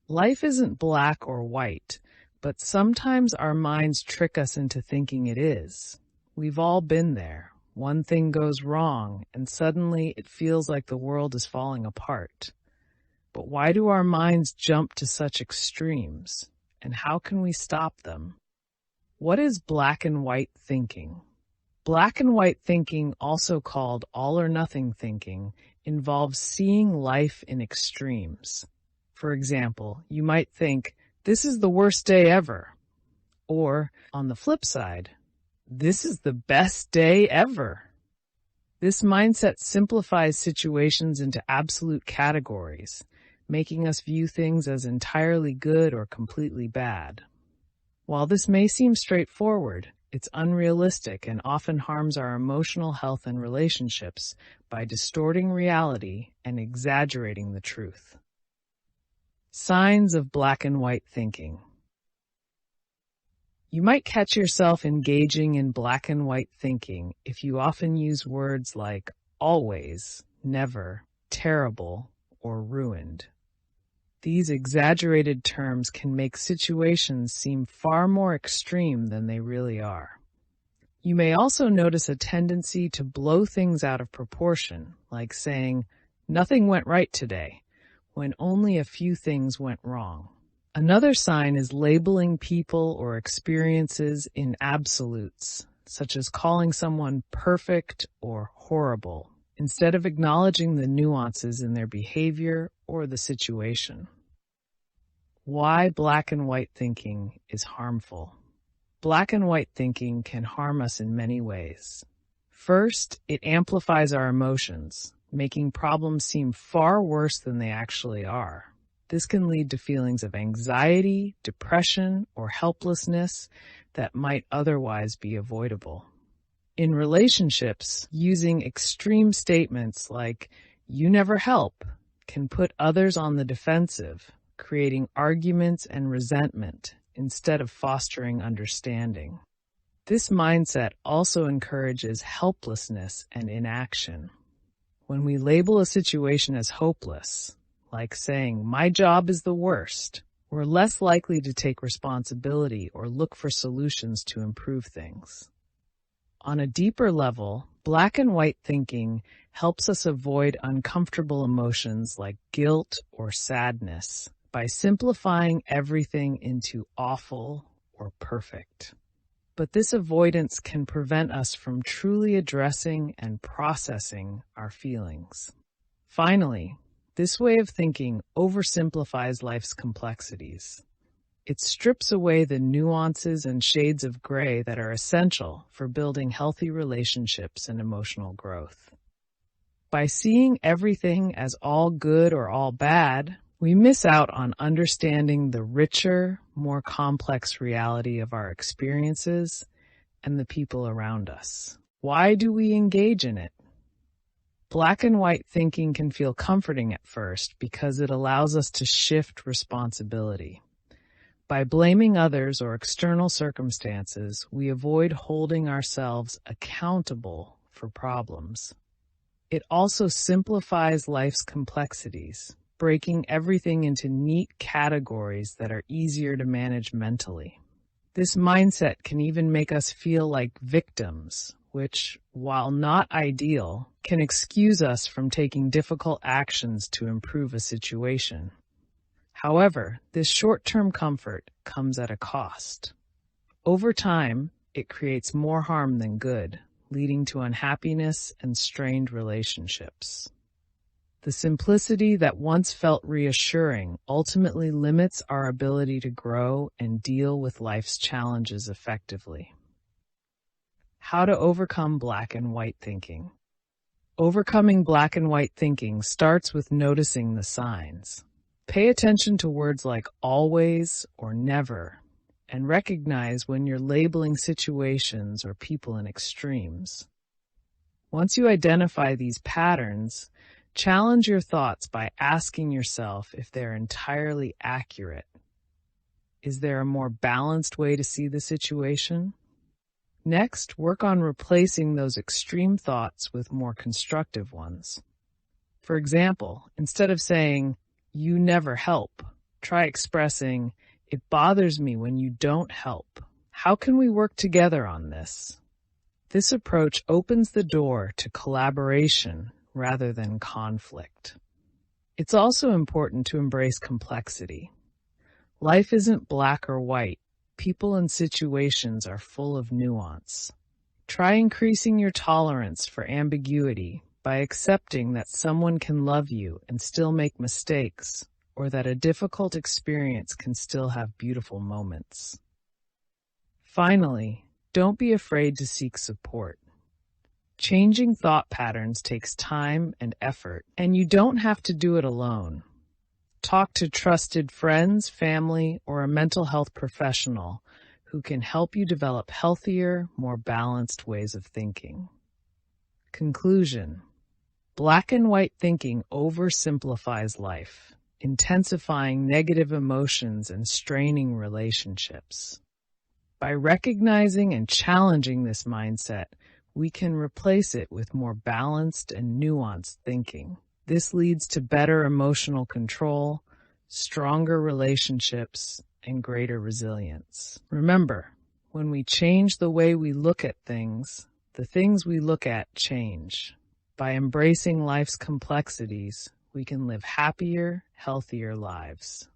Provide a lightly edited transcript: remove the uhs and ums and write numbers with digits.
Life isn't black or white, but sometimes our minds trick us into thinking it is. We've all been there. One thing goes wrong, and suddenly it feels like the world is falling apart. But why do our minds jump to such extremes? And how can we stop them? What is black and white thinking? Black and white thinking, also called all or nothing thinking, involves seeing life in extremes. For example, you might think, "This is the worst day ever." Or, on the flip side, "This is the best day ever." This mindset simplifies situations into absolute categories, making us view things as entirely good or completely bad. While this may seem straightforward, it's unrealistic and often harms our emotional health and relationships by distorting reality and exaggerating the truth. Signs of black and white thinking. You might catch yourself engaging in black and white thinking if you often use words like always, never, terrible, or ruined. These exaggerated terms can make situations seem far more extreme than they really are. You may also notice a tendency to blow things out of proportion, like saying, "Nothing went right today," when only a few things went wrong. Another sign is labeling people or experiences in absolutes, such as calling someone perfect or horrible, instead of acknowledging the nuances in their behavior or the situation. Why black and white thinking is harmful. Black and white thinking can harm us in many ways. First, it amplifies our emotions, making problems seem far worse than they actually are. This can lead to feelings of anxiety, depression, or helplessness that might otherwise be avoidable. In relationships, using extreme statements like, "You never help," can put others on the defensive, creating arguments and resentment instead of fostering understanding. This mindset also encourages helplessness and inaction. When we label a situation as hopeless, like saying, "My job is the worst," we're less likely to take responsibility or look for solutions to improve things. On a deeper level, black and white thinking helps us avoid uncomfortable emotions like guilt or sadness by simplifying everything into awful or perfect. But this avoidance can prevent us from truly addressing and processing our feelings. Finally, this way of thinking oversimplifies life's complexities. It strips away the nuances and shades of gray that are essential for building healthy relationships and emotional growth. By seeing everything as all good or all bad, we miss out on understanding the richer, more complex reality of our experiences and the people around us. Why do we engage in it? Black and white thinking can feel comforting at first because it allows us to shift responsibility. By blaming others or external circumstances, we avoid holding ourselves accountable for problems. It also simplifies life's complexities, breaking everything into neat categories that are easier to manage mentally. This mindset can even make us feel like victims, which, while not ideal, can excuse us from taking difficult actions to improve a situation. However, this short-term comfort comes at a cost. Over time, it creates more harm than good, leading to unhappiness and strained relationships. The simplicity that once felt reassuring ultimately limits our ability to grow and deal with life's challenges effectively. How to overcome black and white thinking. Overcoming black and white thinking starts with noticing the signs. Pay attention to words like always or never, and recognize when you're labeling situations or people in extremes. Once you identify these patterns, challenge your thoughts by asking yourself if they're entirely accurate. Is there a more balanced way to see the situation? Next, work on replacing those extreme thoughts with more constructive ones. For example, instead of saying, "You never help," Try expressing, "It bothers me when you don't help. How can we work together on this?" This approach opens the door to collaboration rather than conflict. It's also important to embrace complexity. Life isn't black or white. People and situations are full of nuance. Try increasing your tolerance for ambiguity by accepting that someone can love you and still make mistakes, or that a difficult experience can still have beautiful moments. Finally, don't be afraid to seek support. Changing thought patterns takes time and effort, and you don't have to do it alone. Talk to trusted friends, family, or a mental health professional who can help you develop healthier, more balanced ways of thinking. Conclusion: black and white thinking oversimplifies life, intensifying negative emotions and straining relationships. By recognizing and challenging this mindset, we can replace it with more balanced and nuanced thinking. This leads to better emotional control, stronger relationships, and greater resilience. Remember, when we change the way we look at things, the things we look at change. By embracing life's complexities, we can live happier, healthier lives.